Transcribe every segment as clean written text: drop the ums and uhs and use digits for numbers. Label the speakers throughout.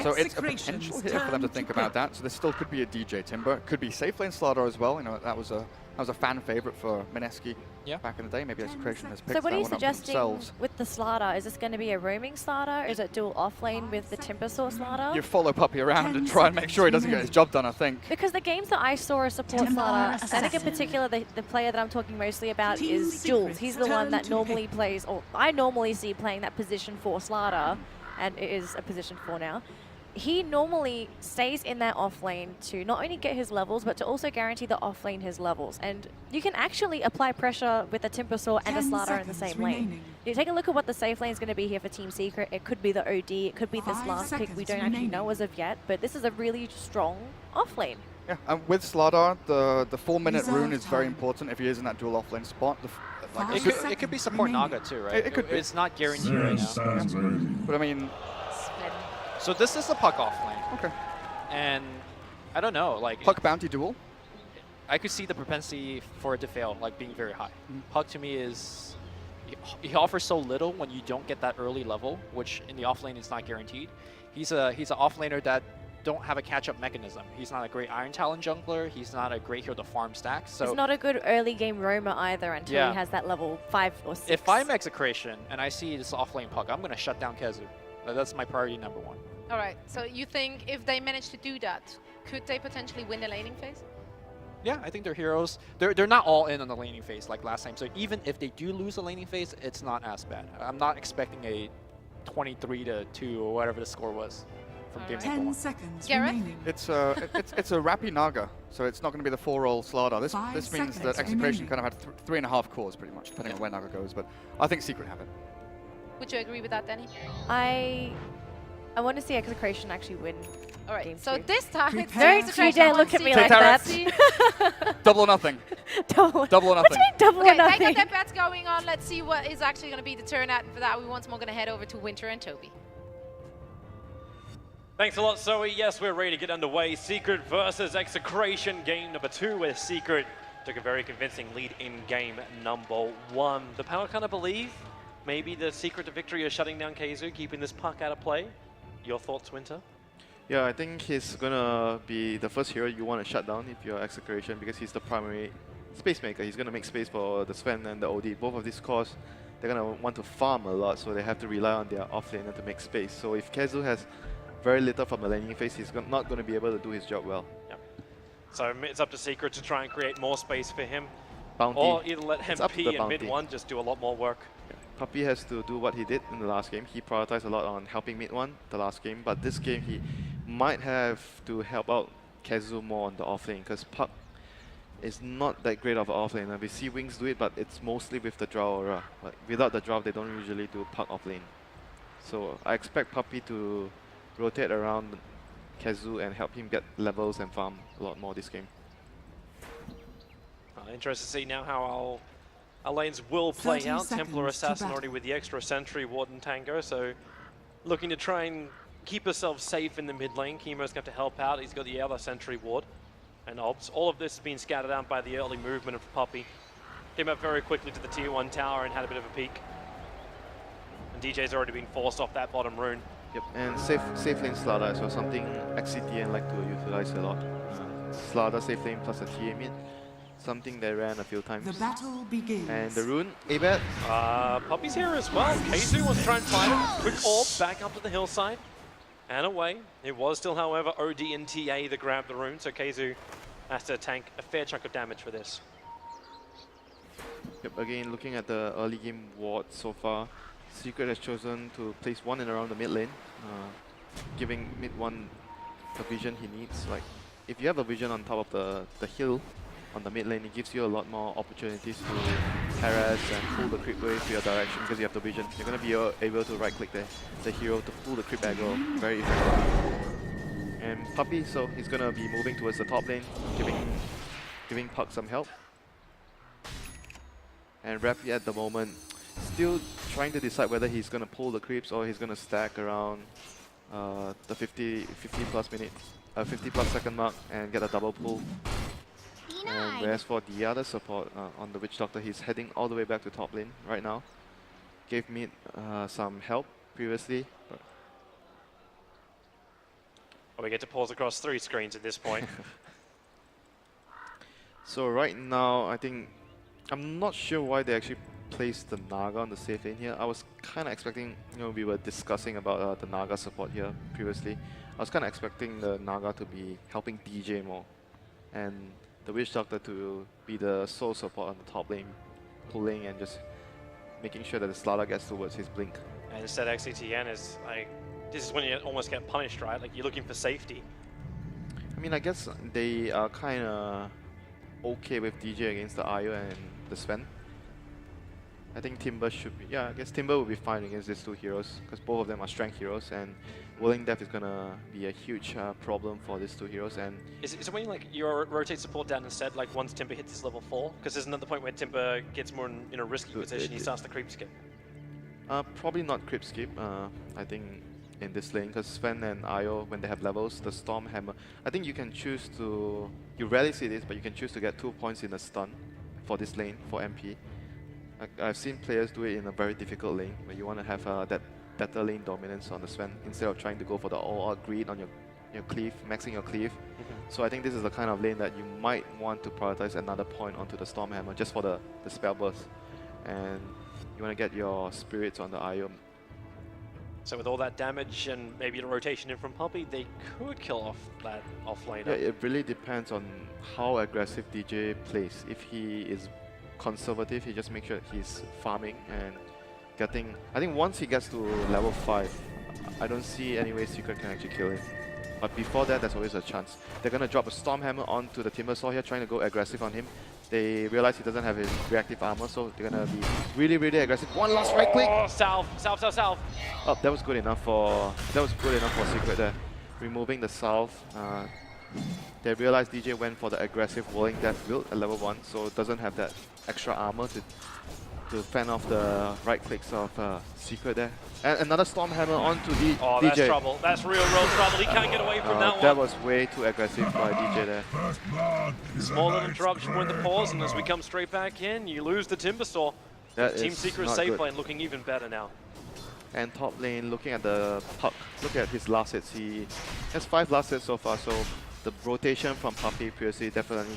Speaker 1: So it's a potential here for them to think about that. So there still could be a DJ Timber, could be safe lane Slardar as well. You know, that was a fan favorite for Mineski back in the day. Maybe Execration has picked
Speaker 2: So what are you
Speaker 1: that one up
Speaker 2: suggesting
Speaker 1: themselves.
Speaker 2: with the Slardar? Is this going to be a roaming Slardar? Is it dual offlane with the Timber Saw Slardar?
Speaker 1: You follow Puppey around and try and make sure he doesn't get his job done, I think.
Speaker 2: Because the games that I saw a support Slardar, I think in particular the player that I'm talking mostly about is Jules. He's the one that normally plays, or I normally see playing that position 4 Slardar, and it is a position 4 now. He normally stays in that offlane to not only get his levels, but to also guarantee the offlane his levels. And you can actually apply pressure with a Timber Saw and a Slardar in the same lane. You take a look at what the safe lane is going to be here for Team Secret. It could be the OD, it could be this last pick we don't actually know as of yet, but this is a really strong offlane.
Speaker 1: Yeah, and with Slardar, the 4-minute rune is very important if he is in that dual offlane spot.
Speaker 3: It could be support Naga too, right?
Speaker 1: It could be.
Speaker 3: It's not guaranteed right now.
Speaker 1: But I mean...
Speaker 3: So this is the puck off lane.
Speaker 1: Okay.
Speaker 3: And I don't know, like...
Speaker 1: Puck bounty duel?
Speaker 3: I could see the propensity for it to fail, like being very high. Puck to me is... He offers so little when you don't get that early level, which in the off lane is not guaranteed. He's an off laner that don't have a catch-up mechanism. He's not a great Iron Talon jungler. He's not a great hero to farm stacks. So
Speaker 2: he's not a good early game roamer either until he has that level 5 or 6.
Speaker 3: If I'm Execration and I see this off lane puck, I'm going to shut down KheZu. That's my priority #1.
Speaker 4: All right, so you think if they manage to do that, could they potentially win the laning phase?
Speaker 3: Yeah, I think their heroes, they're not all in on the laning phase like last time. So even if they do lose the laning phase, it's not as bad. I'm not expecting a 23-2 or whatever the score was from game number 1.
Speaker 5: 10 seconds
Speaker 4: Gareth?
Speaker 5: remaining.
Speaker 1: It's a Rappy Naga, so it's not going to be the 4-roll Slardar. This means that Execration kind of had 3.5 cores pretty much, depending on where Naga goes. But I think Secret have it.
Speaker 4: Would you agree with that, Danny?
Speaker 2: I want to see Execration actually win.
Speaker 4: All right,
Speaker 2: game
Speaker 4: so
Speaker 2: 2.
Speaker 4: this time it's
Speaker 2: Don't you dare look at me like
Speaker 1: Take
Speaker 2: that.
Speaker 1: Double or nothing.
Speaker 2: Double
Speaker 1: or nothing.
Speaker 2: What do you mean double
Speaker 4: Okay,
Speaker 2: or nothing?
Speaker 4: they got their bets going on. Let's see what is actually going to be the turnout. And for that, we once more going to head over to Winter and Toby.
Speaker 6: Thanks a lot, Zoe. Yes, we're ready to get underway. Secret versus Execration, game number 2, where Secret took a very convincing lead in game number 1. The panel kind of believe maybe the secret to victory is shutting down KheZu, keeping this puck out of play. Your thoughts, Winter?
Speaker 7: Yeah, I think he's gonna be the first hero you want to shut down if you're Execration, because he's the primary space maker. He's gonna make space for the Sven and the OD. Both of these cores, they're gonna want to farm a lot, so they have to rely on their offlaner to make space. So if KheZu has very little from the laning phase, he's not going to be able to do his job well.
Speaker 6: Yep. So it's up to Secret to try and create more space for him.
Speaker 7: Bounty.
Speaker 6: Or either let him P in mid 1 just do a lot more work.
Speaker 7: Yeah. Puppey has to do what he did in the last game. He prioritized a lot on helping mid 1 the last game, but this game he might have to help out KheZu more on the offlane, because Puck is not that great of an offlaner. We see Wings do it, but it's mostly with the draw aura. But without the draw, they don't usually do Puck offlane. So I expect Puppey to rotate around KheZu and help him get levels and farm a lot more this game.
Speaker 6: Interested to see now how our lanes will play out. Templar Assassin already with the extra Sentry, Warden Tango, so looking to try and keep herself safe in the mid lane. Chemo's going to help out. He's got the other Sentry Ward and Obs. All of this has been scattered out by the early movement of Puppey. Came up very quickly to the tier 1 tower and had a bit of a peek. And DJ's already been forced off that bottom rune.
Speaker 7: Yep, and safe lane Slardar as well, something XCTN like to utilize a lot. Slardar safe lane plus a TA mid, something they ran a few times.
Speaker 5: The battle begins.
Speaker 7: And the rune, Abed.
Speaker 6: Puppey's here as well. KheZu wants to try and find him. Quick orb back up to the hillside and away. It was still, however, OD and TA that grabbed the rune, so KheZu has to tank a fair chunk of damage for this.
Speaker 7: Yep, again, looking at the early game ward so far, Secret has chosen to place one in around the mid lane, giving mid 1 the vision he needs. Like, if you have a vision on top of the hill on the mid lane, it gives you a lot more opportunities to harass and pull the creep wave to your direction because you have the vision. You're going to be able to right click the hero to pull the creep aggro very effectively. And Puppey, so he's going to be moving towards the top lane, giving Puck some help. And Rappy at the moment, still trying to decide whether he's going to pull the creeps or he's going to stack around the 50 plus second mark and get a double pull. And whereas for the other support on the Witch Doctor, he's heading all the way back to top lane right now. Gave mid some help previously, but
Speaker 6: Oh, we get to pause across 3 screens at this point.
Speaker 7: So right now, I think I'm not sure why they actually placed the Naga on the safe lane here. I was kind of expecting, you know, we were discussing about the Naga support here previously. I was kind of expecting the Naga to be helping DJ more, and the Witch Doctor to be the sole support on the top lane, pulling and just making sure that the Slaughter gets towards his blink.
Speaker 6: And instead, XCTN is like, this is when you almost get punished, right? Like, you're looking for safety.
Speaker 7: I mean, I guess they are kind of okay with DJ against the Io and the Sven. I think Timber should be, yeah, I guess Timber will be fine against these 2 heroes because both of them are strength heroes, and Whirling Death is gonna be a huge problem for these 2 heroes. And
Speaker 6: is it when like you rotate support down instead, like once Timber hits his level 4? Because there's another point where Timber gets more in a risky position, he starts to creep skip.
Speaker 7: Probably not creep skip, I think, in this lane, because Sven and Io, when they have levels, the Storm Hammer, I think you can choose to, you rarely see this, but you can choose to get 2 points in a stun for this lane, for MP. I've seen players do it in a very difficult lane, where you want to have that better lane dominance on the Sven, instead of trying to go for the all-out greed on your cleave, maxing your cleave. So I think this is the kind of lane that you might want to prioritize another point onto the Storm Hammer, just for the spell burst. And you want to get your spirits on the Io.
Speaker 6: So with all that damage and maybe the rotation in from Puppey, they could kill off that offlaner.
Speaker 7: Yeah, it really depends on how aggressive DJ plays. If he is conservative, he just makes sure he's farming and getting... I think once he gets to level 5, I don't see any way Secret can actually kill him. But before that, there's always a chance. They're going to drop a Storm Hammer onto the Timbersaw here, trying to go aggressive on him. They realize he doesn't have his reactive armor, so they're going to be really, really aggressive. One last right click!
Speaker 6: Oh, salve!
Speaker 7: Oh, that was good enough for Secret there. Removing the salve. They realized DJ went for the aggressive Whirling Death build at level 1, so doesn't have that extra armor to fend off the right clicks of Secret there. And another Storm Hammer onto DJ.
Speaker 6: Oh, that's trouble. That's real trouble. He can't get away from that one.
Speaker 7: That was way too aggressive by DJ there.
Speaker 6: Small little interruption with the pause, and as we come straight back in, you lose the Timbersaw. Team Secret safe lane looking even better now.
Speaker 7: And top lane, looking at the Puck, look at his last hits. He has 5 last hits so far, so the rotation from Puppey previously definitely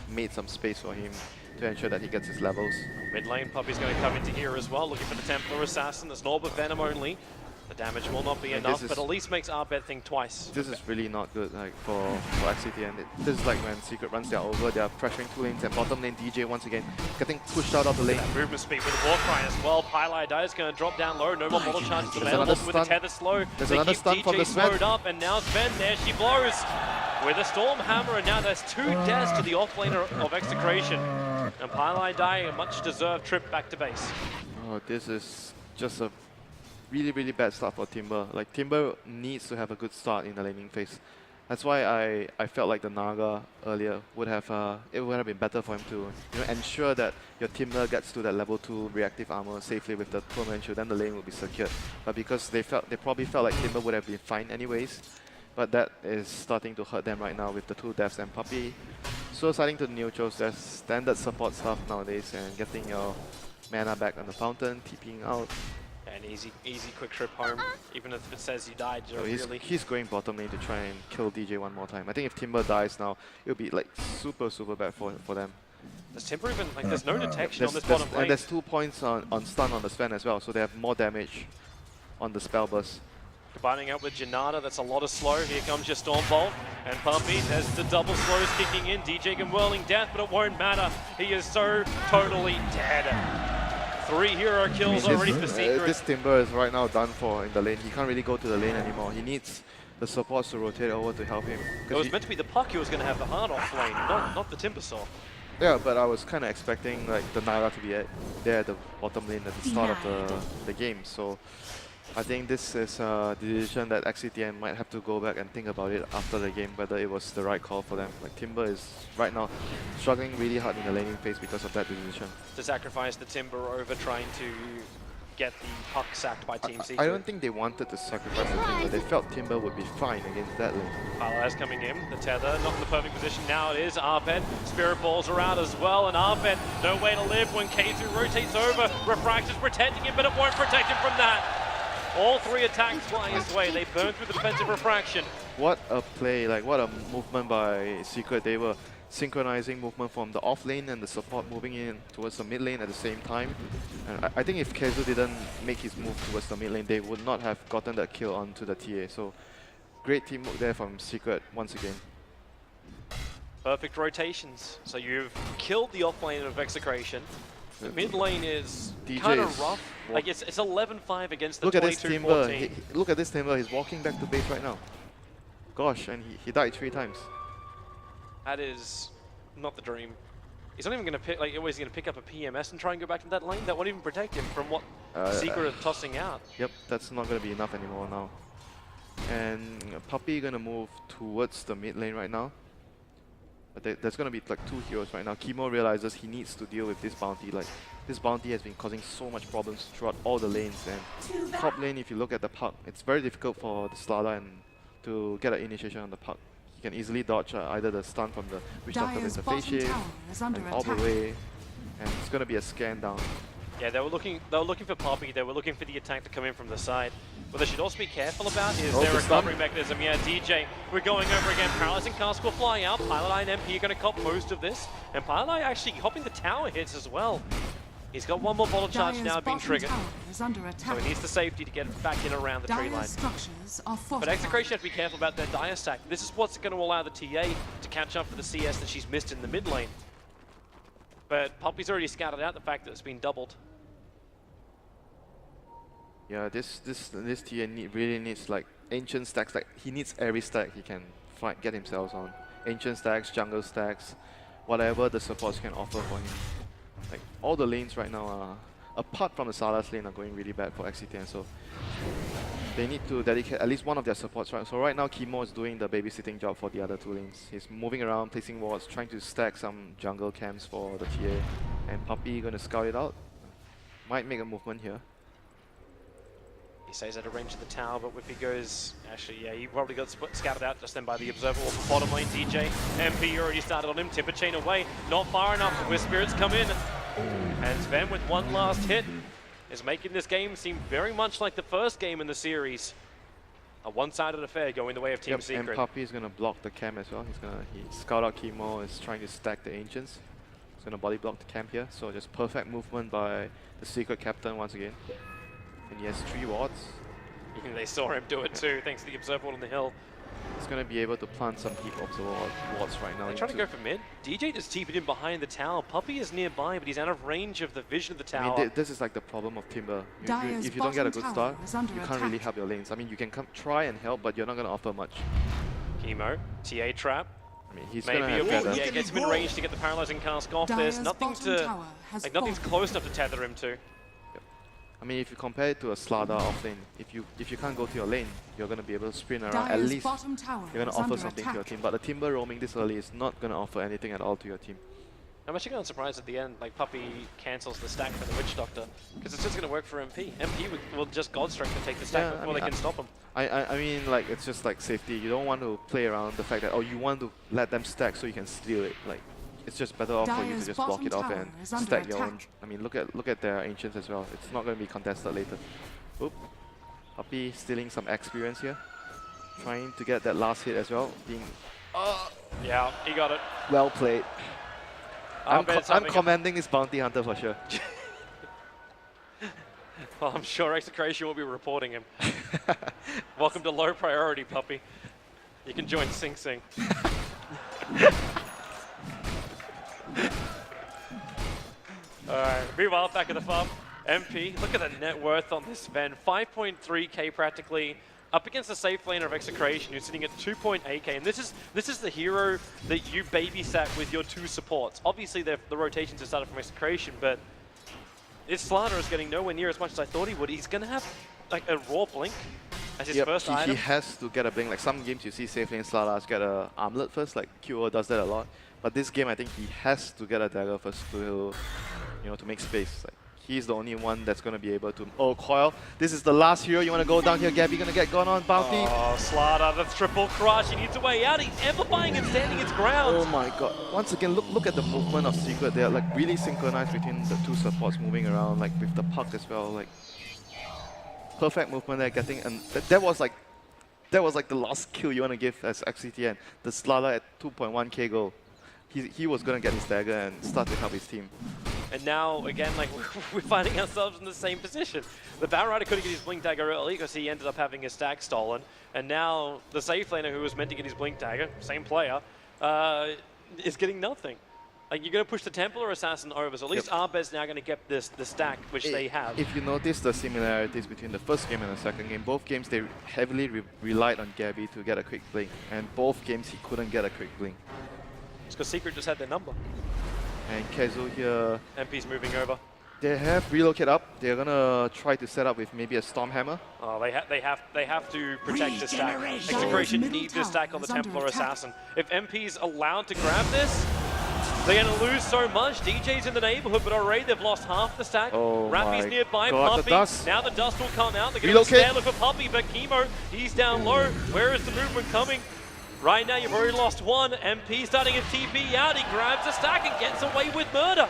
Speaker 7: made some space for him to ensure that he gets his levels.
Speaker 6: Mid lane, Puppey's going to come into here as well, looking for the Templar Assassin. There's Norb of Venom only. The damage will not be enough, but at least makes Arbet think twice.
Speaker 7: This is really not good, like for XCTN. This is like when Secret runs their over, they are pressuring 2 lanes, and bottom lane DJ once again getting pushed out of the lane.
Speaker 6: That movement speed with the Warcry as well. Pylai is going to drop down low, no more bottle charges available with the tether slow.
Speaker 7: There's
Speaker 6: they
Speaker 7: another
Speaker 6: keep
Speaker 7: stun
Speaker 6: DJ
Speaker 7: for the Sven.
Speaker 6: slowed up, and now Sven, there she blows with a Storm Hammer, and now there's 2 deaths to the offlaner of Execration. And Pylai a much deserved trip back to base.
Speaker 7: Oh, this is just a really, really bad start for Timber. Like, Timber needs to have a good start in the laning phase. That's why I felt like the Naga earlier would have it would have been better for him to ensure that your Timber gets to that level 2 reactive armor safely with the permanent shield, then the lane will be secured. But because they probably felt like Timber would have been fine anyways, but that is starting to hurt them right now with the 2 deaths and Puppey suiciding to the neutrals. There's standard support stuff nowadays, and getting your mana back on the fountain, TPing out.
Speaker 6: An easy quick trip home, even if it says you died.
Speaker 7: So he's going bottom lane to try and kill DJ one more time. I think if Timber dies now, it'll be like super bad for them.
Speaker 6: Does Timber even, like, there's no detection on this bottom lane.
Speaker 7: And there's 2 points on stun on the Sven as well, so they have more damage on the spell burst.
Speaker 6: Combining up with Janata, that's a lot of slow. Here comes your Stormbolt. And Puppey has the double slows kicking in. DJ can Whirling Death, but it won't matter. He is so totally dead. 3 hero kills already for Secret.
Speaker 7: This Timber is right now done for in the lane. He can't really go to the lane anymore. He needs the supports to rotate over to help him.
Speaker 6: It was meant to be the Puck who was going to have the hard off lane, not the Timbersaw.
Speaker 7: Yeah, but I was kind of expecting like the Naga to be there at the bottom lane at the start of the game. So I think this is a decision that XCTN might have to go back and think about it after the game, whether it was the right call for them. Like, Timber is right now struggling really hard in the laning phase because of that decision.
Speaker 6: To sacrifice the Timber over trying to get the Puck sacked by Team Secret.
Speaker 7: I don't think they wanted to sacrifice the Timber. They felt Timber would be fine against that lane.
Speaker 6: Pylai's coming in, the tether, not in the perfect position. Now it is Arbet. Spirit Balls are out as well, and Arbet, no way to live when KheZu rotates over. Refractor's protecting him, but it won't protect him from that. All three attacks flying his way. They burn through the defensive refraction.
Speaker 7: What a play, like what a movement by Secret. They were synchronizing movement from the off lane and the support moving in towards the mid lane at the same time. And I think if KheZu didn't make his move towards the mid lane, they would not have gotten that kill onto the TA. So great teamwork there from Secret once again.
Speaker 6: Perfect rotations. So you've killed the off lane of Execration. The mid lane is kind of rough. Like it's 11-5 against the 22-14.
Speaker 7: Look at this Timber. He's walking back to base right now. Gosh, and he died 3 times.
Speaker 6: That is not the dream. He's not even going to pick, like, always going to pick up a PMS and try and go back to that lane. That won't even protect him from what Secret are tossing out.
Speaker 7: Yep, that's not going to be enough anymore now. And Puppey going to move towards the mid lane right now. But there's going to be like 2 heroes right now. Kimo realizes he needs to deal with this bounty. Like, this bounty has been causing so much problems throughout all the lanes. And top lane, if you look at the puck, it's very difficult for the Slada and to get an initiation on the puck. He can easily dodge either the stun from the Witch Doctor with the face shield and all the way. And it's going to be a scan down.
Speaker 6: Yeah, they were looking for Puppey. They were looking for the attack to come in from the side. What they should also be careful about is their recovery mechanism. Yeah, DJ, we're going over again. Paralyzing Cask will fly out. Pilot and MP are going to cop most of this. And Pilot actually hopping the tower hits as well. He's got 1 more bottle charge now being triggered. So he needs the safety to get back in around the tree line. But Execration have to be careful about their Dire stack. This is what's going to allow the TA to catch up for the CS that she's missed in the mid lane. But Puppey's already scouted out the fact that it's been doubled.
Speaker 7: Yeah, this TA really needs like ancient stacks. Like he needs every stack he can get himself on. Ancient stacks, jungle stacks, whatever the supports can offer for him. Like all the lanes right now are, apart from the Sala's lane, are going really bad for XCTN. So they need to dedicate at least one of their supports. Right. So right now Kimo is doing the babysitting job for the other 2 lanes. He's moving around, placing wards, trying to stack some jungle camps for the TA. And Puppey gonna scout it out. Might make a movement here.
Speaker 6: He stays at a range of the tower, but Whippy goes... Actually, yeah, he probably got scouted out just then by the Observer. Bottom lane, DJ. MP already started on him. Timber chain away. Not far enough where Spirits come in. And Sven with 1 last hit is making this game seem very much like the first game in the series. A one-sided affair going the way of Team Secret.
Speaker 7: And Puppey is going to block the camp as well. He scout out Kimo, is trying to stack the Ancients. He's going to body block the camp here. So just perfect movement by the Secret Captain once again. And he has 3 wards.
Speaker 6: They saw him do it too, thanks to the Observer on the hill.
Speaker 7: He's going to be able to plant some deep Observer wards right now.
Speaker 6: They're trying to go for mid. DJ just TP'd in behind the tower. Puppey is nearby, but he's out of range of the vision of the tower.
Speaker 7: I mean, this is like the problem of Timber. If you don't get a good start, you can't really help your lanes. I mean, you can try and help, but you're not going to offer much.
Speaker 6: Kimo, TA trap.
Speaker 7: I mean, he's
Speaker 6: maybe
Speaker 7: going to have
Speaker 6: yeah, gets him in range to get the paralyzing cask off. There's nothing to, like nothing's close enough to tether him to.
Speaker 7: I mean, if you compare it to a Slada offlane, if you can't go to your lane, you're going to be able to sprint around. At least you're going to offer something to your team. But the Timber roaming this early is not going to offer anything at all to your team.
Speaker 6: I'm actually kind of surprised at the end, like Puppey cancels the stack for the Witch Doctor, because it's just going to work for MP. MP will just God Strength and take the stack before they can stop him.
Speaker 7: I mean, like, it's just like safety. You don't want to play around the fact that, oh, you want to let them stack so you can steal it. Like, it's just better off for you to just block it off and stack your own. I mean, look at their Ancients as well. It's not going to be contested later. Oop. Puppey stealing some experience here. Trying to get that last hit as well.
Speaker 6: Yeah, he got it.
Speaker 7: Well played. I'm commending this bounty hunter for sure.
Speaker 6: Well, I'm sure Execration will be reporting him. Welcome to low priority, Puppey. You can join Sing Sing. Alright, meanwhile, back at the farm, MP, look at the net worth on this Sven, 5.3k practically, up against the safe laner of Execration, who's sitting at 2.8k, and this is the hero that you babysat with your 2 supports. Obviously, the rotations have started from Execration, but this Slada is getting nowhere near as much as I thought he would. He's going to have like a raw blink as his first item.
Speaker 7: He has to get a blink. Like some games you see safe lane Sladas get a armlet first, like QO does that a lot. But this game, I think he has to get a dagger first to, to make space. Like, he's the only one that's going to be able to... Oh, Coil, this is the last hero. You want to go down here, Gabby? Going to get gone on bounty?
Speaker 6: Oh, Slada, the triple crush. He needs a way out. He's ever buying and standing its ground.
Speaker 7: Oh my god. Once again, look at the movement of Secret. They're like really synchronized between the 2 supports moving around, like with the puck as well. Like, perfect movement there, getting, and that was like the last kill you want to give as XCTN. The Slada at 2.1k goal. He was going to get his dagger and start to help his team.
Speaker 6: And now, again, like, we're finding ourselves in the same position. The Battle Rider couldn't get his Blink Dagger early because he ended up having his stack stolen. And now the safe laner who was meant to get his Blink Dagger, same player, is getting nothing. Like, you're going to push the Templar Assassin over, so at least Arbez now going to get the stack, which they have.
Speaker 7: If you notice the similarities between the first game and the second game, both games they heavily relied on Gabby to get a quick blink. And both games he couldn't get a quick blink.
Speaker 6: It's because Secret just had their number.
Speaker 7: And KheZu here,
Speaker 6: MP's moving over.
Speaker 7: they have relocated up. They're gonna try to set up with maybe a Storm Hammer.
Speaker 6: Oh, they have to protect the stack. Execration need this stack on the Templar Assassin. If MP's allowed to grab this, they're gonna lose so much. DJ's in the neighborhood, but already they've lost half the stack.
Speaker 7: Oh
Speaker 6: Rappy's
Speaker 7: my
Speaker 6: nearby,
Speaker 7: God,
Speaker 6: Puppey. Now the dust will come out. They're gonna
Speaker 7: Relocate.
Speaker 6: look for Puppey, but Chemo, he's down low. Where is the movement coming? Right now, you've already lost one. MP starting a TP out. He grabs a stack and gets away with murder.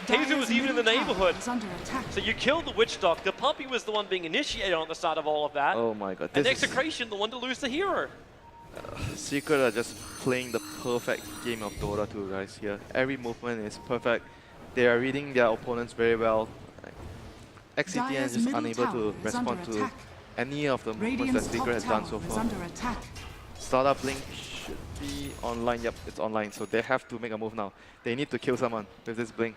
Speaker 6: KheZu was even in the neighborhood. So you killed the Witch Doc. The Puppey was the one being initiated on the start of all of that.
Speaker 7: Oh my God.
Speaker 6: And Execration, the one to lose the hero.
Speaker 7: Secret are just playing the perfect game of Dota 2, guys, here. Every movement is perfect. They are reading their opponents very well. XCTN is just unable to respond to any of the movements that Secret has done so far. Startup Blink should be online. Yep, it's online. So they have to make a move now. They need to kill someone with this Blink.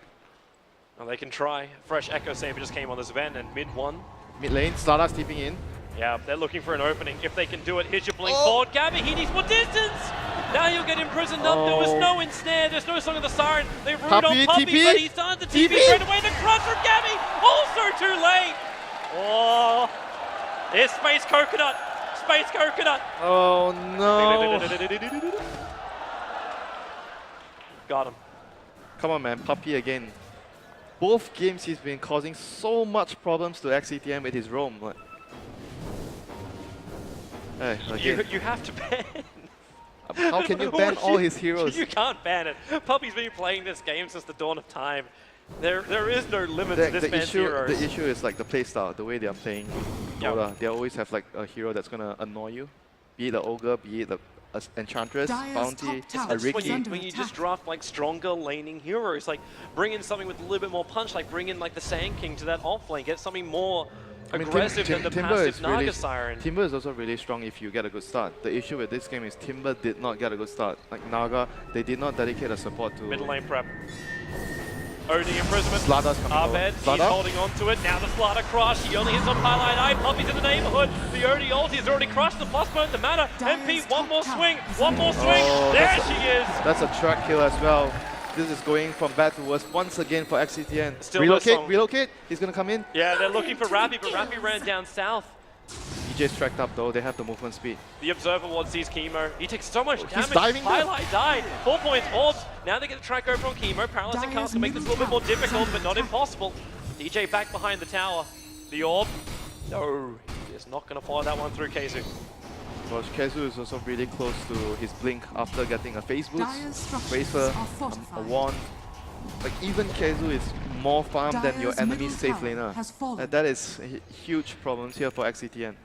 Speaker 6: Well, they can try. Fresh Echo Saber just came on this event and mid one.
Speaker 7: Mid lane, Stardust tipping in.
Speaker 6: Yeah, they're looking for an opening. If they can do it, here's your Blink forward. Gabby, he needs more distance! Now you'll get imprisoned up. There was no ensnare. There's no Song of the Siren. They ruled on Puppey, but he started the TP straight away. The crush from Gabby! Also too late! Oh, it's Space Coconut! Space Coconut!
Speaker 7: Oh no!
Speaker 6: Got him.
Speaker 7: Come on, man. Puppey again. Both games he's been causing so much problems to XCTN with his roam. Like, hey,
Speaker 6: you have to ban.
Speaker 7: How can you ban all his heroes?
Speaker 6: You can't ban it. Puppey's been playing this game since the dawn of time. There is no limit to this man's heroes.
Speaker 7: The issue is like the playstyle, the way they are playing Dota. They always have like a hero that's gonna annoy you. Be it the Ogre, be it the Enchantress, Bounty, a Ricky.
Speaker 6: When you just draft like stronger laning heroes, like bring in something with a little bit more punch, like bring in like the Sand King to that offlane, get something more aggressive than the passive Naga Siren.
Speaker 7: Timber is also really strong if you get a good start. The issue with this game is Timber did not get a good start. Like Naga, they did not dedicate a support to...
Speaker 6: Middle lane prep. OD imprisonment.
Speaker 7: Slada's coming
Speaker 6: Arbez, he's holding on to it. Now the Slada crush. He only hits on Highlight Eye. Puppey's in the neighborhood. The OD ulti has already crushed the plus point. The mana. MP, one more swing. One more swing. There she is.
Speaker 7: That's a track kill as well. This is going from bad to worse once again for XCTN.
Speaker 6: Still
Speaker 7: relocate. He's gonna come in.
Speaker 6: Yeah, they're looking for Rappy, but Rappy ran down south.
Speaker 7: DJ's tracked up though. They have the movement speed.
Speaker 6: The Observer Ward sees Chemo. He takes so much damage.
Speaker 7: He's diving
Speaker 6: Highlight died. 4 points. Orbs. Now they get the track over on Chemo. Paralyzing cast to make this a little bit more difficult, but not impossible. DJ back behind the tower. The Orb. No, he's not going to follow that one through KheZu.
Speaker 7: Well, KheZu is also really close to his Blink after getting a Phase Boost, Racer, a Wand. Like even KheZu is more farm than your enemy's safe laner. That is a huge problem here for XCTN.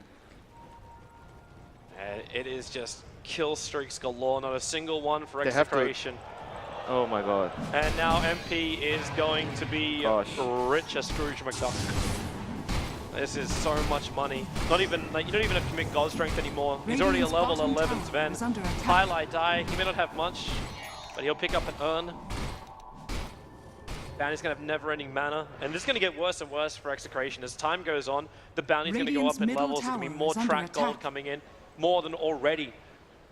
Speaker 6: And it is just kill streaks galore, not a single one for Execration.
Speaker 7: Oh my god.
Speaker 6: And now MP is going to be rich as Scrooge McDuck. This is so much money. Not even, like, you don't even have to commit God Strength anymore. He's already a level 11 Sven. Highlight die, he may not have much, but he'll pick up an urn. Bounty's going to have never-ending mana, and this is going to get worse and worse for Execration. As time goes on, the Bounty's going to go up in levels, there's going to be more track gold coming in, more than already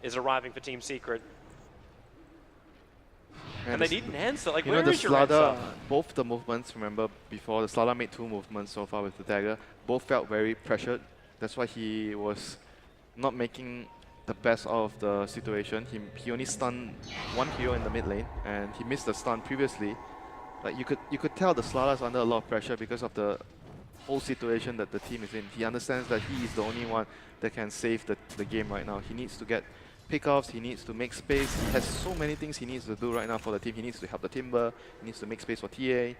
Speaker 6: is arriving for Team Secret. And they need an answer, like where is your answer?
Speaker 7: Both the movements, remember before, the Slada made 2 movements so far with the dagger, both felt very pressured. That's why he was not making the best out of the situation. He only stunned 1 hero in the mid lane, and he missed the stun previously. Like you could tell the Slada's under a lot of pressure because of the whole situation that the team is in. He understands that he is the only one that can save the game right now. He needs to get pickoffs, he needs to make space. He has so many things he needs to do right now for the team. He needs to help the Timber, he needs to make space for TA,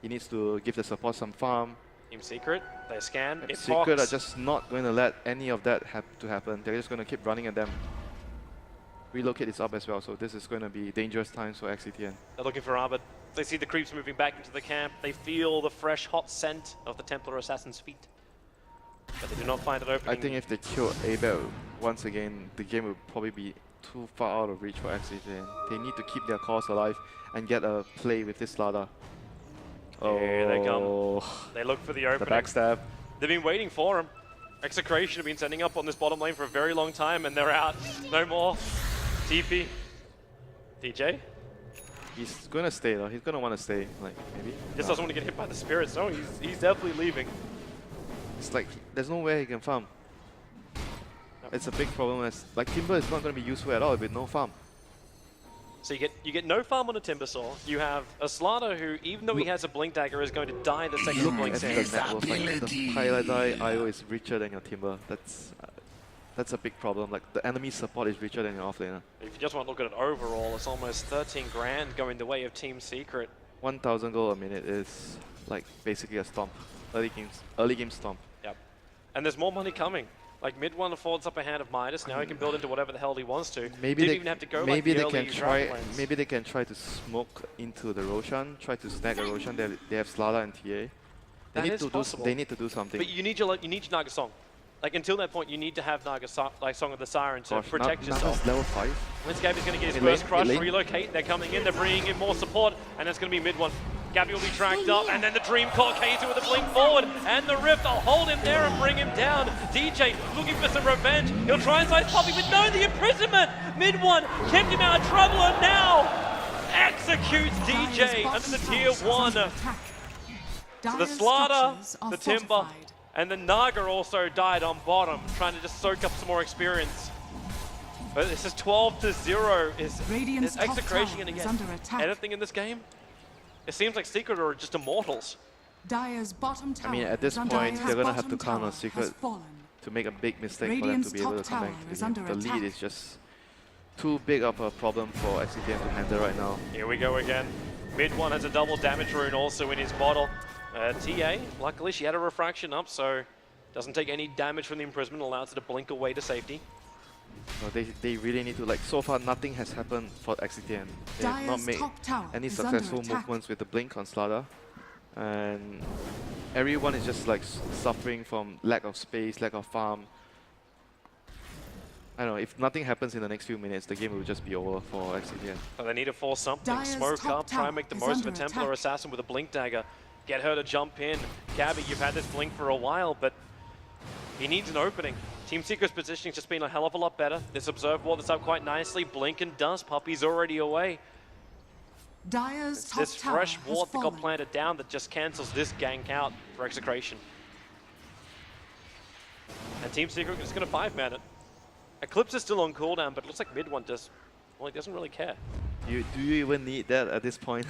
Speaker 7: he needs to give the support some farm.
Speaker 6: Team Secret, they scan.
Speaker 7: Secret are just not going to let any of that happen. They're just going to keep running at them. Relocate is up as well, so this is going to be dangerous times for XCTN.
Speaker 6: They're looking for Arbor. They see the creeps moving back into the camp. They feel the fresh, hot scent of the Templar Assassin's feet. But they do not find it opening.
Speaker 7: I think if they kill Abel once again, the game will probably be too far out of reach for XCTN. They need to keep their cause alive and get a play with this Slada.
Speaker 6: Here they come. They look for the opening.
Speaker 7: The backstab.
Speaker 6: They've been waiting for him. Execration have been sending up on this bottom lane for a very long time, and they're out. No more. TP. DJ?
Speaker 7: He's going to stay though. He's going to want to stay, like, maybe.
Speaker 6: Just doesn't want to get hit by the spirits. No, he's definitely leaving.
Speaker 7: It's like, there's no way he can farm. It's a big problem as, like, Timber is not going to be useful at all with no farm.
Speaker 6: So you get no farm on a Timbersaw. You have a Slada who, even though he has a Blink Dagger, is going to die the second the Blink stands.
Speaker 7: Like, the highlight die IO is richer than your Timber. That's a big problem. Like, the enemy support is richer than your offlaner.
Speaker 6: If you just want to look at it overall, it's almost 13 grand going the way of Team Secret.
Speaker 7: 1,000 gold a minute is like basically a stomp. Early game stomp.
Speaker 6: Yep. And there's more money coming. Like mid one affords up a hand of Midas. Now he can build into whatever the hell he wants to.
Speaker 7: Maybe
Speaker 6: Didn't even have to go
Speaker 7: maybe
Speaker 6: like
Speaker 7: they can try. Maybe they can try to smoke into the Roshan. Try to snag a Roshan. They have Slada and TA. They need to do something.
Speaker 6: But you need your Naga Song. Like until that point, you need to have Naga Song of the Siren to protect yourself.
Speaker 7: Naga's level 5.
Speaker 6: Linscape is going to get his first crush. Relocate. They're coming in. They're bringing in more support, and that's going to be mid one. Gabby will be tracked up, and then the Dream Call KheZu with a blink forward, and the Rift. I'll hold him there and bring him down. DJ looking for some revenge. He'll try and slice Puppey, but no, the imprisonment. Mid one kept him out of trouble, and now executes DJ under the tier 1. So the Slaughter, the Timber, and the Naga also died on bottom, trying to just soak up some more experience. But this is 12-0. Is Execration going to get anything in this game? It seems like Secret are just immortals.
Speaker 5: Dire's bottom tower.
Speaker 7: I mean, at this point, they're going to have to count on Secret to make a big mistake for them to be able to come back to the game. The lead is just too big of a problem for XCTN to handle right now.
Speaker 6: Here we go again. Mid one has a double damage rune also in his bottle. TA, luckily she had a refraction up, so doesn't take any damage from the imprisonment, allows her to blink away to safety.
Speaker 7: No, they really need to, like, so far nothing has happened for XCTN. They have not made any successful movements with the blink on Slada. And everyone is just like suffering from lack of space, lack of farm. I don't know, if nothing happens in the next few minutes, the game will just be over for XCTN.
Speaker 6: So they need to force something, smoke up, try and make the most of a Templar Assassin with a blink dagger. Get her to jump in. Gabby, you've had this blink for a while, but he needs an opening. Team Secret's positioning's just been a hell of a lot better. This Observe Ward that's up quite nicely. Blink and dust. Puppey's already away.
Speaker 5: Dire's
Speaker 6: this fresh ward that got planted down that just cancels this gank out for Execration. And Team Secret is going to 5-man it. Eclipse is still on cooldown, but it looks like mid one just, well, he doesn't really care.
Speaker 7: Do you even need that at this point?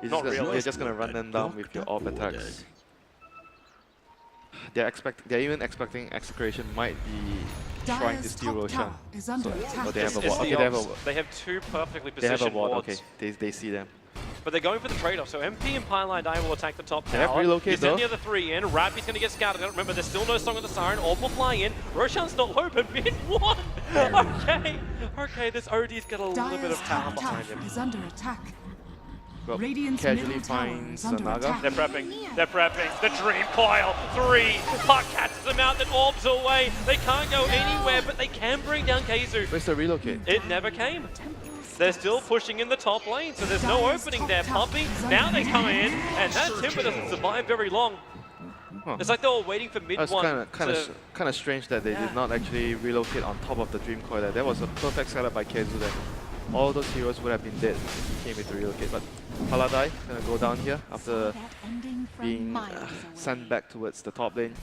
Speaker 7: You're just going to run them down with your AWP attacks. They're even expecting Execration might be trying to steal Roshan. So they have a ward. Okay,
Speaker 6: they have two perfectly positioned wards.
Speaker 7: Okay, they see them.
Speaker 6: But they're going for the trade-off. So MP and Pineline Die will attack the top tower.
Speaker 7: They have relocate though.
Speaker 6: He's the other 3 in. Rappy's going to get scouted. Remember, there's still no Song of the Siren. Orb will fly in. Roshan's not low, but mid one. Okay, this OD's got a little bit of power behind him.
Speaker 5: Is under attack.
Speaker 7: Casually finds Naga.
Speaker 6: They're prepping. They're prepping. The Dream Coil. 3. Puck catches them out. Then Orbs away. They can't go anywhere, but they can bring down KheZu.
Speaker 7: Where's the relocate?
Speaker 6: It never came. They're still pushing in the top lane, so there's no opening there. Puppey, now they come in, and that Timber doesn't survive very long. It's like they were waiting for mid one.
Speaker 7: Kind of strange that they did not actually relocate on top of the Dream Coil. That was a perfect setup by KheZu there. All those heroes would have been dead if he came with the relocate, but Paladai gonna go down here after being sent back towards the top lane.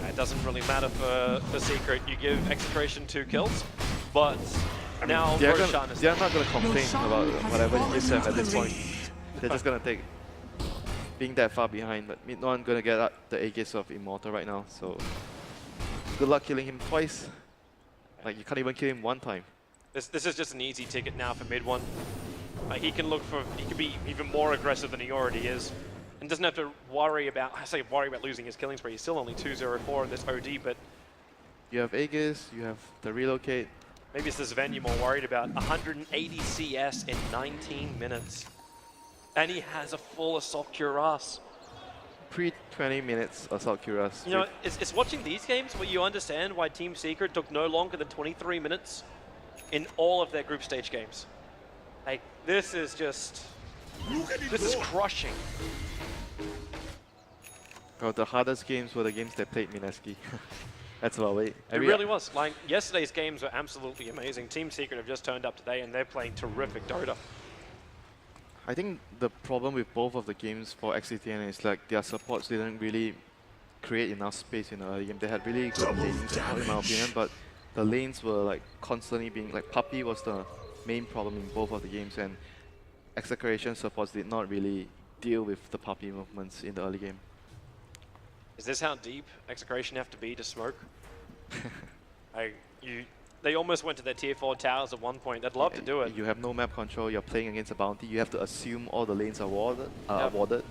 Speaker 6: It doesn't really matter for the Secret. You give Execration 2 kills, but now
Speaker 7: they're
Speaker 6: Roshan is...
Speaker 7: They're not gonna complain about whatever he gives them at this point. They're just gonna take being that far behind, but Mid-1 gonna get the Aegis of Immortal right now, so good luck killing him twice. Like, you can't even kill him one time.
Speaker 6: This is just an easy ticket now for mid one. He can be even more aggressive than he already is. and doesn't have to worry about, losing his killing spree. He's still only 2-0-4 in this OD, but
Speaker 7: You have Aegis, you have the relocate.
Speaker 6: maybe it's the Zven you're more worried about. 180 CS in 19 minutes. And he has a full Assault Cuirass.
Speaker 7: Pre-20 minutes Assault Cuirass.
Speaker 6: You know, it's watching these games where you understand why Team Secret took no longer than 23 minutes in all of their group stage games. Like, this is just... This is crushing.
Speaker 7: Well, the hardest games were the games that played Mineski. That's about it.
Speaker 6: It really was. Like, yesterday's games were absolutely amazing. Team Secret have just turned up today and they're playing terrific Dota.
Speaker 7: I think the problem with both of the games for XCTN is like their supports didn't really create enough space in the early game. They had really good laning support in my opinion, but the lanes were like constantly being like Puppey was the main problem in both of the games, and Execration supports did not really deal with the Puppey movements in the early game.
Speaker 6: Is this how deep Execration have to be to smoke? They almost went to their tier 4 towers at one point. They'd love to do it.
Speaker 7: You have no map control, you're playing against a bounty, you have to assume all the lanes are warded.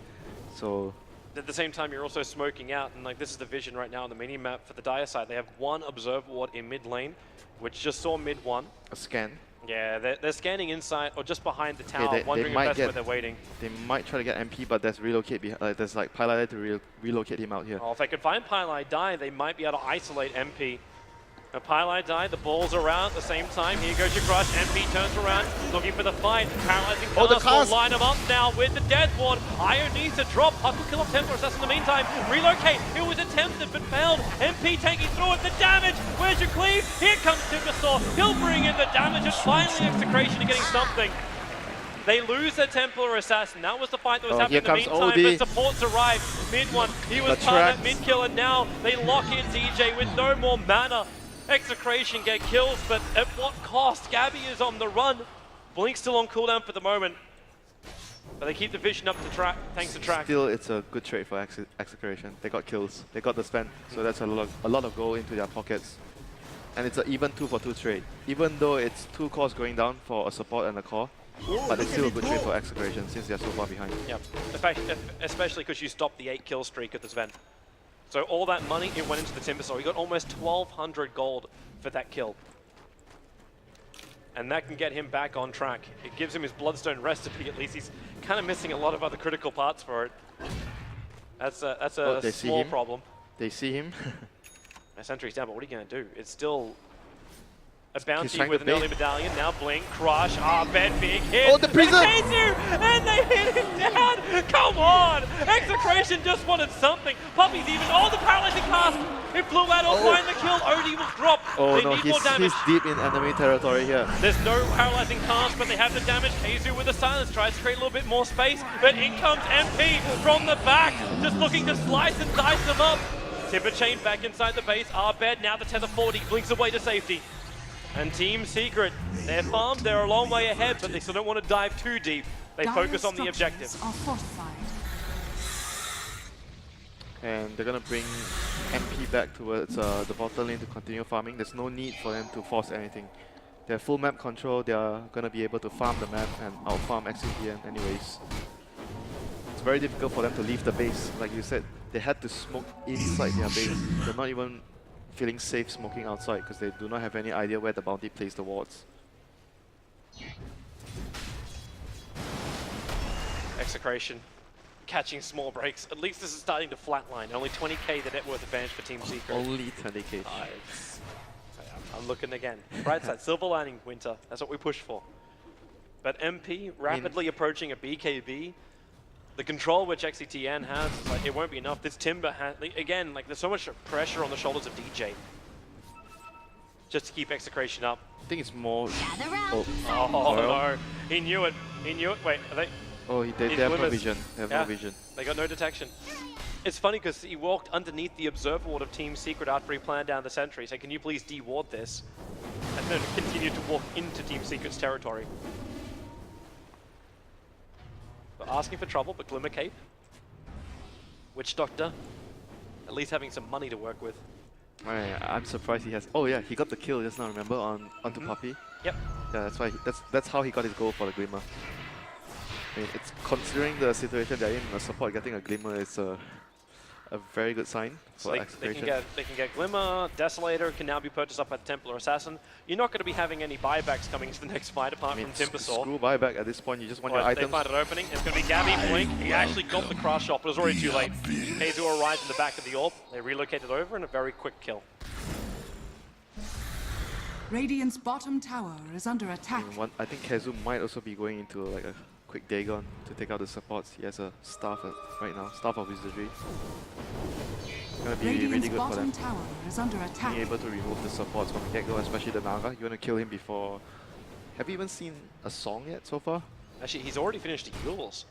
Speaker 7: So
Speaker 6: at the same time, you're also smoking out, and like this is the vision right now on the mini map for the Dire side. They have one observe ward in mid lane, which just saw mid one.
Speaker 7: A scan.
Speaker 6: Yeah, they're scanning inside or just behind the tower, wondering if that's where they're waiting.
Speaker 7: They might try to get MP, but there's relocate. There's like Pylai to relocate him out here.
Speaker 6: Oh, if they could find Pylai die, they might be able to isolate MP. And Pylai die, the ball's around at the same time. Here goes your crush. MP turns around, looking for the fight. Paralyzing cast will line him up now with the Death Ward. Io needs to drop. Puck will kill off Templar Assassin in the meantime. Relocate. It was attempted but failed. MP taking through it. The damage. Where's your cleave? Here comes Timbersaw. He'll bring in the damage, and finally Execration are getting something. They lose their Templar Assassin. That was the fight that was happening in the meantime, but supports arrived. Mid one. He was part of that mid kill, and now they lock in DJ with no more mana. Execration get kills, but at what cost? Gabby is on the run. Blink's still on cooldown for the moment. But they keep the vision up to track, thanks to track.
Speaker 7: Still, it's a good trade for Execration. They got kills, they got the spend, so that's a lot of gold into their pockets. And it's an even 2-for-2 trade. Even though it's 2 cores going down for a support and a core, but it's still a good trade for Execration since they're so far behind.
Speaker 6: Yep, especially because you stopped the 8 kill streak at the Sven. So all that money, it went into the Timbersaw. He got almost 1,200 gold for that kill. And that can get him back on track. It gives him his Bloodstone recipe, at least. He's kind of missing a lot of other critical parts for it. That's a small problem.
Speaker 7: They see him.
Speaker 6: My sentry's down, but what are you going to do? It's still a bounty with an early medallion. Now Blink, Crush, bed big hit.
Speaker 7: Oh, the prison!
Speaker 6: KheZu! And they hit him down! Come on! Execration just wanted something. Puppey's even, the paralyzing cast! It flew out, find the kill. Odie will drop.
Speaker 7: Oh
Speaker 6: they
Speaker 7: no,
Speaker 6: need more damage.
Speaker 7: He's deep in enemy territory here.
Speaker 6: There's no paralyzing cast, but they have the damage. KheZu with the silence tries to create a little bit more space, but in comes MP from the back, just looking to slice and dice them up. Timber Chain back inside the base. Bed now the tether 40 blinks away to safety. And Team Secret, they're farmed, they're a long way ahead, but they still don't want to dive too deep. They focus on the objective.
Speaker 7: And they're going to bring MP back towards the bottom lane to continue farming. There's no need for them to force anything. They have full map control, they are going to be able to farm the map and out-farm XCTN anyways. It's very difficult for them to leave the base. Like you said, they had to smoke inside their base. They're not even feeling safe smoking outside because they do not have any idea where the bounty plays the wards.
Speaker 6: Execration catching small breaks. At least this is starting to flatline. Only 20k the net worth advantage for Team Secret.
Speaker 7: Only 20k.
Speaker 6: I'm looking again. Right side, silver lining, Winter. That's what we push for. But MP rapidly approaching a BKB. The control which XCTN has, is like, it won't be enough. This Timber has, again, like there's so much pressure on the shoulders of DJ. Just to keep Execration up.
Speaker 7: I think it's more...
Speaker 6: No. He knew it. He knew it. Wait, are they...
Speaker 7: Oh, they have no vision. They have no vision.
Speaker 6: They got no detection. It's funny because he walked underneath the observer ward of Team Secret after he planned down the sentry. So can you please de-ward this? And then continue to walk into Team Secret's territory. But asking for trouble, but Glimmer Cape. Witch Doctor. At least having some money to work with.
Speaker 7: I'm surprised he has... Oh yeah, he got the kill just now, remember? Onto Puppey.
Speaker 6: Yep.
Speaker 7: Yeah, that's why. That's how he got his goal for the Glimmer. I mean, it's considering the situation they're in, the support getting a Glimmer is a very good sign
Speaker 6: So
Speaker 7: for
Speaker 6: they
Speaker 7: Execration.
Speaker 6: can get Glimmer, Desolator can now be purchased up by Templar Assassin. You're not going to be having any buybacks coming to the next fight apart from Timbersaw.
Speaker 7: Screw buyback at this point, you just want your items.
Speaker 6: They find an opening, it's going to be Gabby Blink. He actually got the crush shot, but it was already too late. KheZu arrived in the back of the orb. They relocated over and a very quick kill.
Speaker 5: Radiant's bottom tower is under attack.
Speaker 7: I think KheZu might also be going into like a quick Dagon to take out the supports. He has a Staff right now, Staff of Wizardry. It's going to be
Speaker 5: Radiant's
Speaker 7: really good for them.
Speaker 5: bottom tower is under attack.
Speaker 7: Being able to remove the supports from the get-go, especially the Naga. You want to kill him before... Have you even seen a song yet so far?
Speaker 6: Actually, he's already finished the Yules.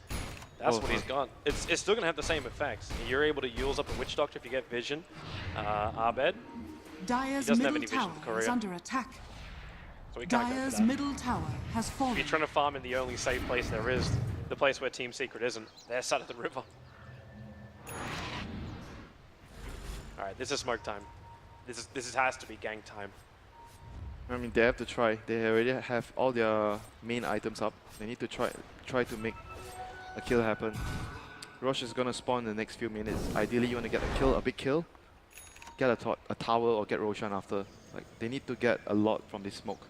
Speaker 6: That's what he's got. It's still going to have the same effects. You're able to Yules up a Witch Doctor if you get Vision. Abed.
Speaker 5: Dire's
Speaker 6: doesn't have
Speaker 5: middle
Speaker 6: any vision
Speaker 5: tower
Speaker 6: for
Speaker 5: is
Speaker 6: Korea.
Speaker 5: under attack.
Speaker 6: So we can't go for
Speaker 5: Dire's
Speaker 6: that.
Speaker 5: middle tower has fallen.
Speaker 6: If you're trying to farm in the only safe place there is, the place where Team Secret isn't, their side of the river. Alright, this is smoke time. This has to be gang time.
Speaker 7: I mean, they have to try. They already have all their main items up. They need to try to make a kill happen. Rosh is gonna spawn in the next few minutes. Ideally, you want to get a kill, a big kill, get a tower or get Roshan after. Like, they need to get a lot from this smoke.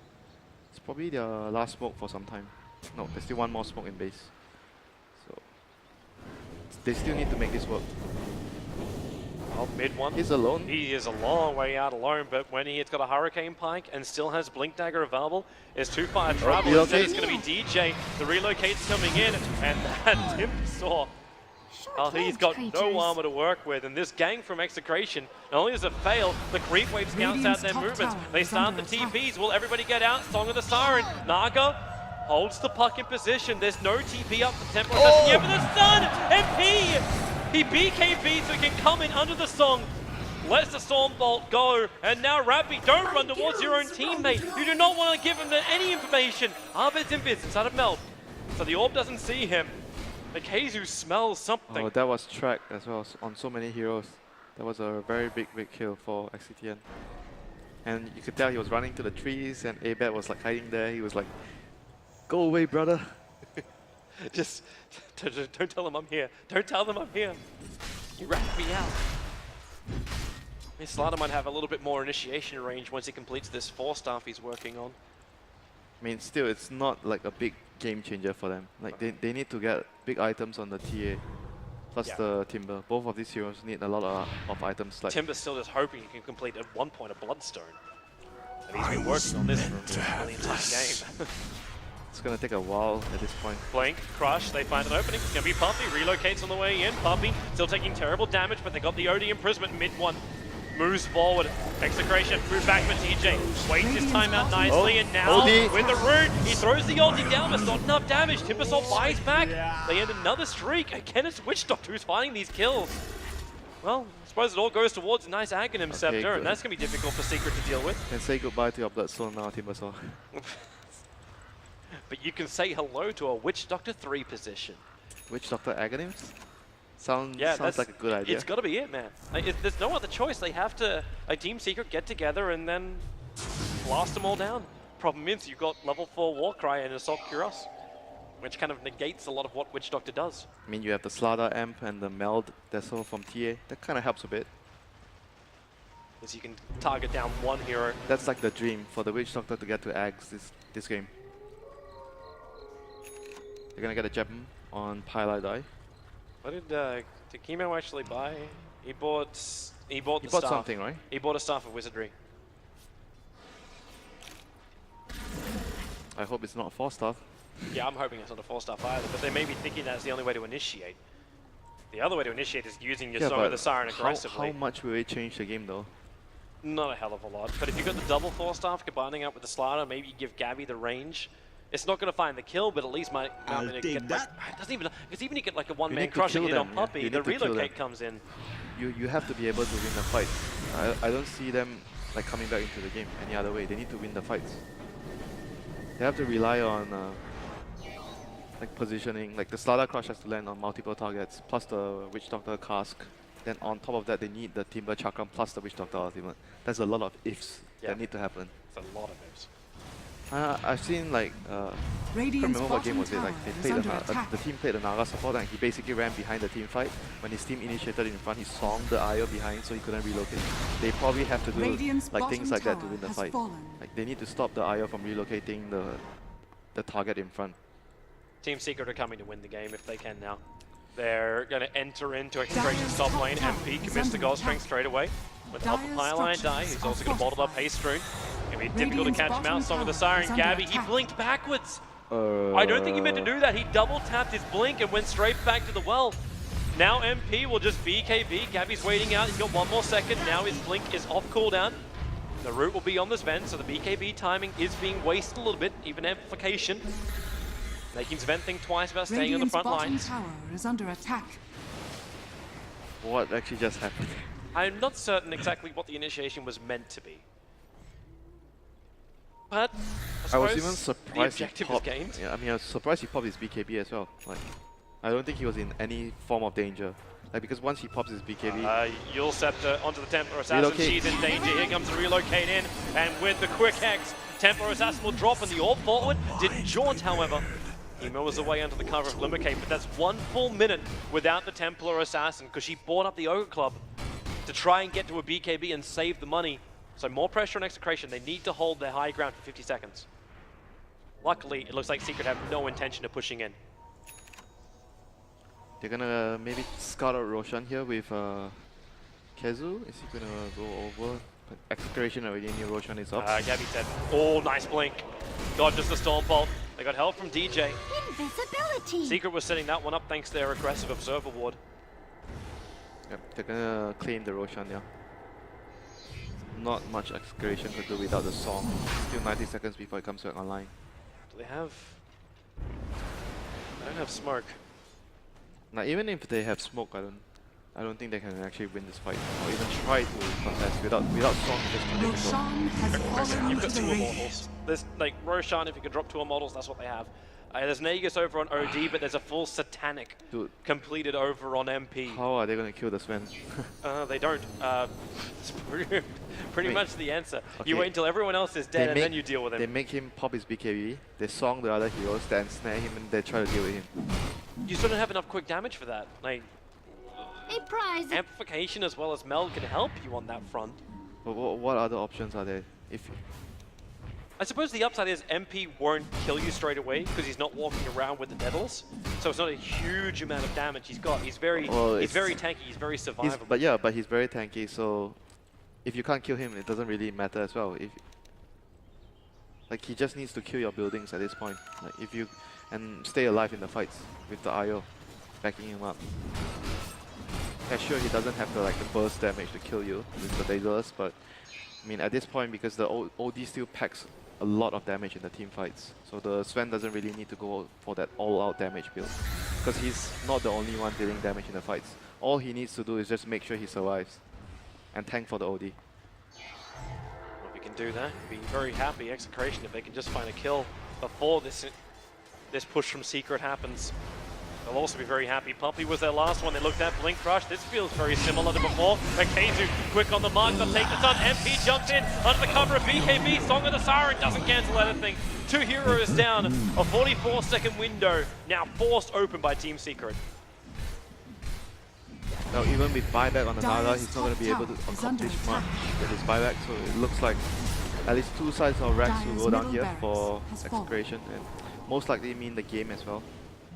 Speaker 7: It's probably their last smoke for some time. No, there's still one more smoke in base. So they still need to make this work.
Speaker 6: Oh, mid one.
Speaker 7: He's alone.
Speaker 6: He is a long way out alone, but when he's got a Hurricane Pike and still has Blink Dagger available, it's too far travel. Instead, it's going to be DJ. The relocate's coming in, and that Timbersaw. Oh, he's got no armor to work with, and this gang from Execration, not only does it fail, the creep wave scouts out their movements. They start the TPs. Will everybody get out? Song of the Siren. Naga holds the puck in position. There's no TP up for Templar. Yeah, but the stun! MP! He BKB so he can come in under the song. Lets the Storm Bolt go, and now Rappy, don't run towards your own teammate. You do not want to give him any information. Abed's invis inside of Meld, so the orb doesn't see him. The KheZu smells something.
Speaker 7: Oh, that was tracked as well on so many heroes. That was a very big kill for XCTN. And you could tell he was running to the trees, and Abed was like hiding there. He was like, "Go away, brother."
Speaker 6: Just don't tell them I'm here. Don't tell them I'm here. You rat me out. This Slaughter might have a little bit more initiation range once he completes this 4-staff he's working on.
Speaker 7: I mean, still, it's not like a big game changer for them. Like, they need to get big items on the TA, plus the Timber. Both of these heroes need a lot of items. Like
Speaker 6: Timber's still just hoping he can complete at one point a Bloodstone. And he's been working on this for the entire game.
Speaker 7: it's gonna take a while at this point.
Speaker 6: Blink, Crush, they find an opening. It's gonna be Puppey, relocates on the way in. Puppey still taking terrible damage, but they got the OD imprisonment mid-1. Moves forward, Execration, move back for TJ, waits his time out nicely, and now with the root, he throws the ulti down, but not enough damage. Timbersaw buys back, they end another streak. Again, it's Witch Doctor who's finding these kills. Well, I suppose it all goes towards a nice Aghanim Scepter, and that's going to be difficult for Secret to deal with.
Speaker 7: And say goodbye to your Bloodstone now, Timbersaw.
Speaker 6: But you can say hello to a Witch Doctor 3 position.
Speaker 7: Witch Doctor Aghanims? Sounds like a good idea.
Speaker 6: It's got to be it, man. Like, there's no other choice. They have to, like Team Secret, get together and then blast them all down. Problem is, you've got level 4 Warcry and Assault Kuros, which kind of negates a lot of what Witch Doctor does.
Speaker 7: I mean, you have the Slada Amp and the Meld Desol from TA. That kind of helps a bit.
Speaker 6: As you can target down one hero.
Speaker 7: That's like the dream for the Witch Doctor to get to Ags this game. They're gonna get a gem on Pylai Die.
Speaker 6: What did Chemo actually buy? He bought the
Speaker 7: bought
Speaker 6: staff.
Speaker 7: something, right?
Speaker 6: He bought a Staff of Wizardry.
Speaker 7: I hope it's not 4-star.
Speaker 6: Yeah, I'm hoping it's not a 4-staff either, but they may be thinking that's the only way to initiate. The other way to initiate is using your Song of the Siren aggressively.
Speaker 7: How much will it change the game though?
Speaker 6: Not a hell of a lot, but if you've got the double 4-staff combining up with the Slaughter, maybe you give Gabby the range. It's not going to find the kill, but at least might get like, doesn't even, because even you get like a one-man crush and hit on Puppey, the relocate comes in.
Speaker 7: You have to be able to win the fight. I don't see them like coming back into the game any other way. They need to win the fights. They have to rely on like positioning. Like the Slaughter Crush has to land on multiple targets, plus the Witch Doctor Cask. Then on top of that, they need the Timber Chakram plus the Witch Doctor Ultimate. There's a lot of ifs that need to happen.
Speaker 6: It's a lot of ifs.
Speaker 7: I've seen like I can't remember what game was it. Like they played the team played a Naga support and he basically ran behind the team fight. When his team initiated in front, he songed the IO behind so he couldn't relocate. They probably have to do like things like that to win the fight. Like they need to stop the IO from relocating the target in front.
Speaker 6: Team Secret are coming to win the game if they can now. They're going to enter into Execration's top lane. MP commits to Gold Strength straight away. With help of Pylon die, he's also going to bottle up Haste Rune. It's going to be difficult to catch him out. Song of the Siren, Gabby, he blinked backwards. I don't think he meant to do that. He double tapped his blink and went straight back to the well. Now MP will just BKB. Gabby's waiting out. He's got one more second. Now his blink is off cooldown. The root will be on this Sven, so the BKB timing is being wasted a little bit. Even amplification. Making Sven think twice about staying on the front lines.
Speaker 5: Tower is under attack.
Speaker 7: What actually just happened?
Speaker 6: I'm not certain exactly what the initiation was meant to be. But
Speaker 7: I was even surprised
Speaker 6: the objective is gained.
Speaker 7: Yeah, I mean, I was surprised he popped his BKB as well. Like, I don't think he was in any form of danger. Like, because once he pops his BKB...
Speaker 6: Yule Scepter onto the Templar Assassin.
Speaker 7: Relocate.
Speaker 6: She's in danger. Here comes the relocate in. And with the quick X, Templar Assassin will drop and the orb forward. Didn't jaunt, however. Emo was away under the cover of Limicate, but that's 1 full minute without the Templar Assassin because she bought up the Ogre Club to try and get to a BKB and save the money. So more pressure on Execration. They need to hold their high ground for 50 seconds. Luckily, it looks like Secret have no intention of pushing in.
Speaker 7: They're gonna maybe scout out Roshan here with KheZu. Is he gonna go over? But Execration already knew Roshan is up.
Speaker 6: Gabby said, oh, nice blink. Dodges the Storm Bolt. They got help from DJ.
Speaker 8: Invisibility.
Speaker 6: Secret was setting that one up thanks to their aggressive Observer Ward.
Speaker 7: Yep, they're gonna claim the Roshan, yeah. Not much Execration could do without the song. Still 90 seconds before it comes back online.
Speaker 6: Do they have... I don't have smoke.
Speaker 7: Now, even if they have smoke, I don't think they can actually win this fight or even try to contest without song. It's just too difficult.
Speaker 5: Roshan has fallen
Speaker 6: You've got
Speaker 5: to the
Speaker 6: two
Speaker 5: Radiant.
Speaker 6: Immortals. There's like Roshan, if you can drop 2 Immortals, that's what they have. There's Nagus over on OD, but there's a full Satanic completed over on MP.
Speaker 7: How are they going to kill the Sven?
Speaker 6: They don't. It's pretty much the answer.
Speaker 7: Okay.
Speaker 6: You wait until everyone else is dead and then you deal with him.
Speaker 7: They make him pop his BKB, they song the other heroes, then snare him and they try to deal with him.
Speaker 6: You still don't have enough quick damage for that. Like,
Speaker 8: A prize.
Speaker 6: amplification as well as Mel can help you on that front.
Speaker 7: But what other options are there?
Speaker 6: I suppose the upside is MP won't kill you straight away because he's not walking around with the Daedalus, so it's not a huge amount of damage he's got. He's very tanky. He's very survivable.
Speaker 7: But he's very tanky. So if you can't kill him, it doesn't really matter as well. Like he just needs to kill your buildings at this point. Like and stay alive in the fights with the IO backing him up. Yeah, sure, he doesn't have the burst damage to kill you with the Daedalus, but I mean at this point because the OD still packs a lot of damage in the team fights. So the Sven doesn't really need to go for that all-out damage build. Because he's not the only one dealing damage in the fights. All he needs to do is just make sure he survives. And tank for the OD.
Speaker 6: Well, if he can do that, he'd be very happy. Execration, if they can just find a kill before this push from Secret happens. They'll also be very happy. Puppey was their last one they looked at. Blink Crush. This feels very similar to before. But KheZu quick on the mark. They'll take the stun. MP jumps in under the cover of BKB. Song of the Siren doesn't cancel anything. 2 heroes down. A 44-second window now forced open by Team Secret.
Speaker 7: Now even with buyback on the Naga, he's not going to be able to accomplish much with his buyback. So it looks like at least 2 sides of Rex will go down here for Execration. And most likely mean the game as well.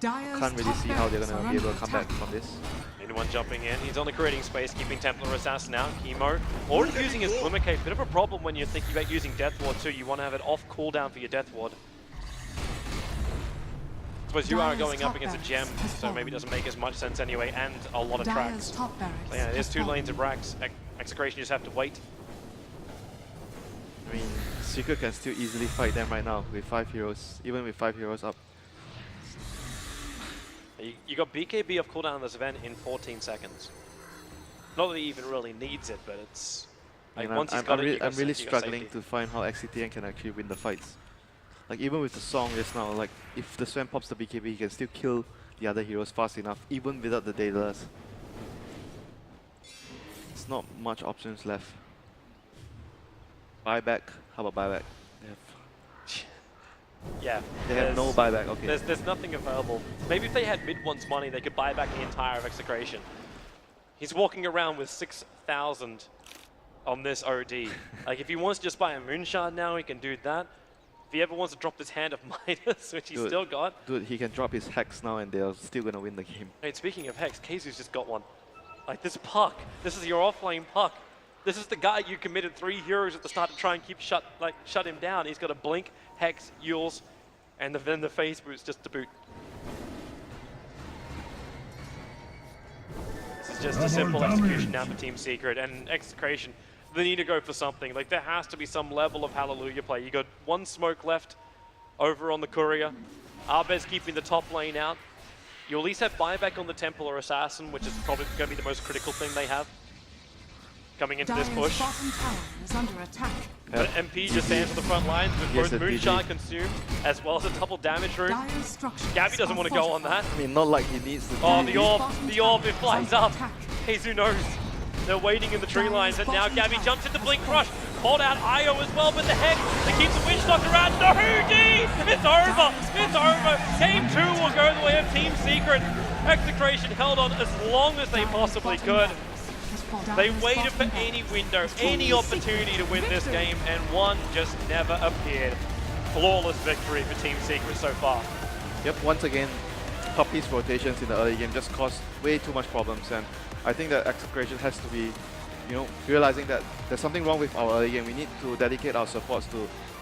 Speaker 7: Can't really see how they're going to be able to come back from this.
Speaker 6: Anyone jumping in. He's on the creating space, keeping Templar Assassin out. Chemo already using his Glimmercave. Bit of a problem when you're thinking about using Death Ward too. You want to have it off cooldown for your Death Ward. I suppose you are going up against a gem, so maybe it doesn't make as much sense anyway, and a lot of tracks. So yeah, there's 2 lanes of racks. Execration just have to wait.
Speaker 7: I mean, Secret can still easily fight them right now with 5 heroes, even with 5 heroes up.
Speaker 6: You got BKB off cooldown on this event in 14 seconds. Not that he even really needs it, but it's... Like, once he's got it,
Speaker 7: I'm really struggling to find how XCTN can actually win the fights. Like, even with the song just now, like, if the Sven pops the BKB, he can still kill the other heroes fast enough, even without the Daedalus. It's not much options left. Buyback. How about buyback?
Speaker 6: Yeah.
Speaker 7: They have no buyback, okay.
Speaker 6: There's nothing available. Maybe if they had mid-one's money, they could buy back the entire of Execration. He's walking around with 6,000 on this OD. Like, if he wants to just buy a Moonshard now, he can do that. If he ever wants to drop this hand of Midas, which he's still got.
Speaker 7: Dude, he can drop his Hex now and they're still going to win the game.
Speaker 6: Hey, speaking of Hex, KheZu's just got one. Like, this Puck, this is your offlane Puck. This is the guy you committed 3 heroes at the start to try and keep shut him down. He's got a Blink, Hex, Yules, and then the phase boots just to boot. This is just a simple execution now for Team Secret, and Execration, they need to go for something. Like, there has to be some level of Hallelujah play. You got one smoke left over on the Courier. Arbez keeping the top lane out. You at least have buyback on the Temple or Assassin, which is probably going to be the most critical thing they have coming into this push. But MP just stands on the front lines with both Moonshine consumed as well as a double damage room. Gabby doesn't want to go on that.
Speaker 7: I mean, not like he needs to.
Speaker 6: Oh, the orb, it flies up. KheZu knows. They're waiting in the tree lines, and now Gabby jumps into Blink Crush. Called out Io as well, but the Hex, they keep the Witch Doctor around. No, D! It's over! It's over! Game 2 will go the way of Team Secret. Execration held on as long as they possibly could. They waited for any window, any opportunity to win this game, and one just never appeared. Flawless victory for Team Secret so far.
Speaker 7: Yep, once again, Puppey's rotations in the early game just caused way too much problems, and I think that Execration has to be, you know, realizing that there's something wrong with our early game. We need to dedicate our supports to